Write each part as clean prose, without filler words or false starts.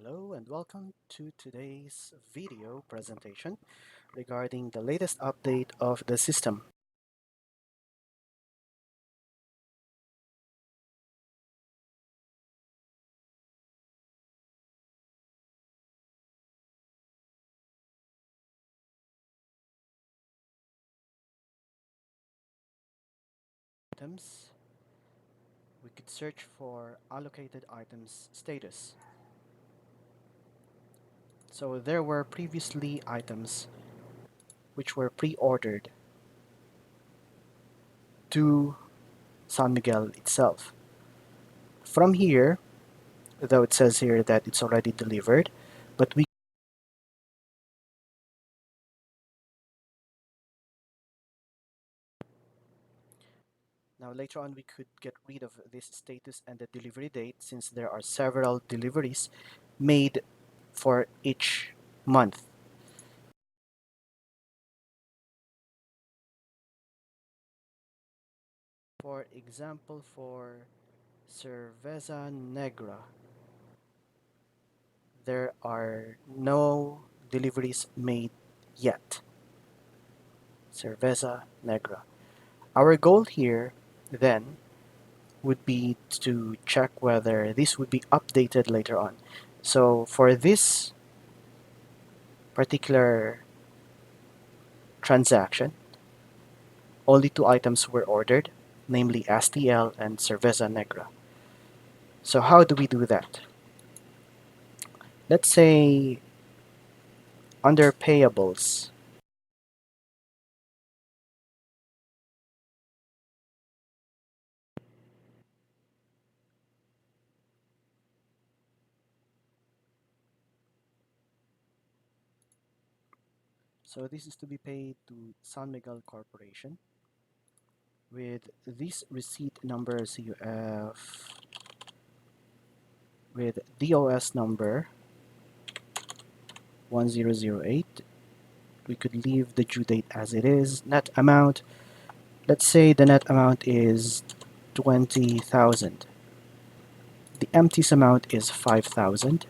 Hello and welcome to today's video presentation regarding the latest update of the system. Items, we could search for allocated items status. So there were previously items which were pre-ordered to San Miguel itself. From here, though it says here that it's already delivered, but we now later on we could get rid of this status and the delivery date since there are several deliveries made for each month. For example, for Cerveza Negra, there are no deliveries made yet. Cerveza Negra. Our goal here then would be to check whether this would be updated later on. So for this particular transaction, only two items were ordered, namely STL and Cerveza Negra. So how do we do that? Let's say under payables, so this is to be paid to San Miguel Corporation. With these receipt numbers, you have with DOS number 1008. We could leave the due date as it is. Net amount, let's say the net amount is 20,000. The empties amount is 5,000.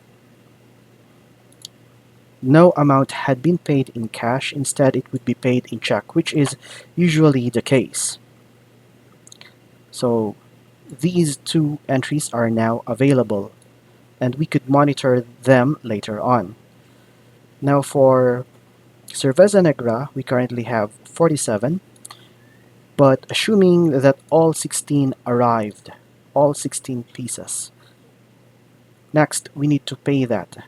No amount had been paid in cash. Instead, it would be paid in check, which is usually the case. So these two entries are now available and we could monitor them later on. Now for Cerveza Negra, we currently have 47, but assuming that all 16 arrived, all 16 pieces. Next, we need to pay that.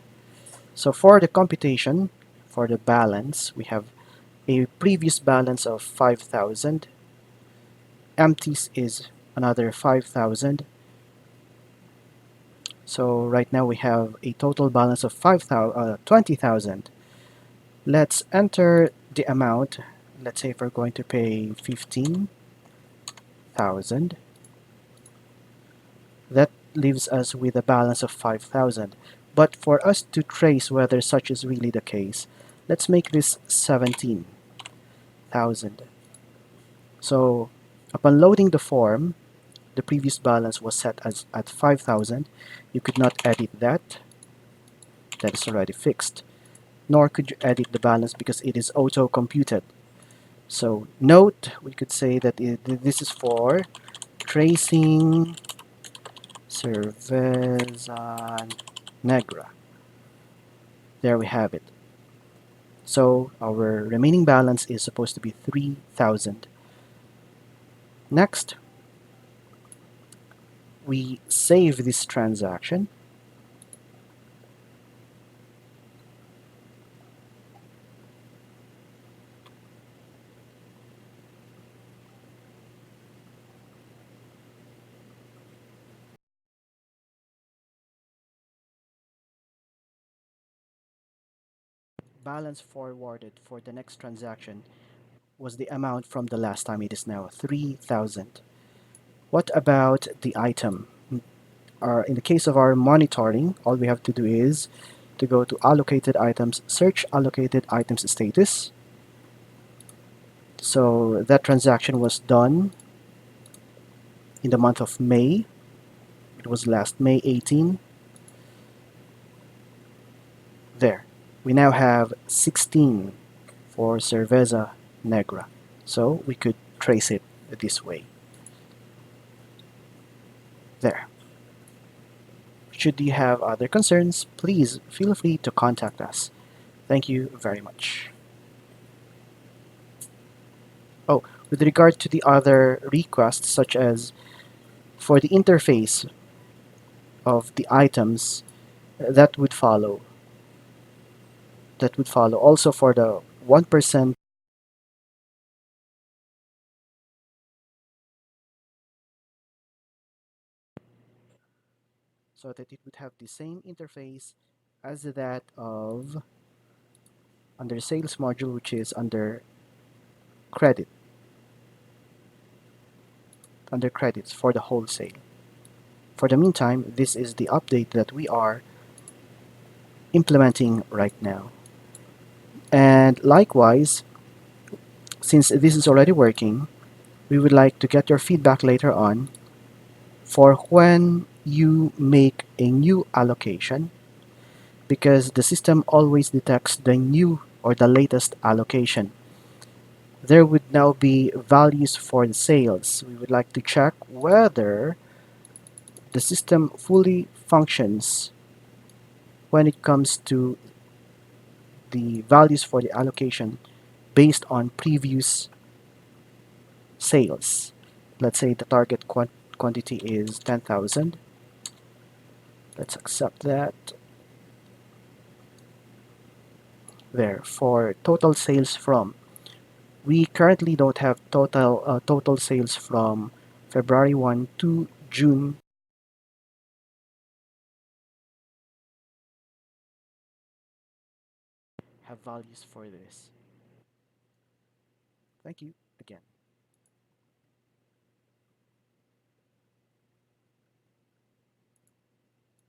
So for the computation, for the balance, we have a previous balance of 5,000. Empties is another 5,000. So right now we have a total balance of 20,000. Let's enter the amount. Let's say if we're going to pay 15,000, that leaves us with a balance of 5,000. But for us to trace whether such is really the case, let's make this 17,000. So upon loading the form, the previous balance was set as at 5,000. You could not edit that. That is already fixed. Nor could you edit the balance because it is auto-computed. So note, we could say that this is for tracing Cerveza Negra. There we have it. So our remaining balance is supposed to be 3,000. Next, we save this transaction. Balance forwarded for the next transaction was the amount from the last time. It is now 3,000. What about the item? In the case of our monitoring, all we have to do is to go to allocated items, search allocated items status. So that transaction was done in the month of May. It was last May 18. We now have 16 for Cerveza Negra. So we could trace it this way. There. Should you have other concerns, please feel free to contact us. Thank you very much. Oh, with regard to the other requests, such as for the interface of the items, that would follow. That would follow. Also for the 1%, so that it would have the same interface as that of under sales module, which is credit, under credits for the wholesale. For the meantime, this is the update that we are implementing right now. And likewise, since this is already working, we would like to get your feedback later on for when you make a new allocation, because the system always detects the new or the latest allocation. There would now be values for the sales. We would like to check whether the system fully functions when it comes to the values for the allocation based on previous sales. Let's say the target quantity is 10,000. Let's accept that. There, for total sales from, we currently don't have total sales from February 1 to June. Have values for this. Thank you again.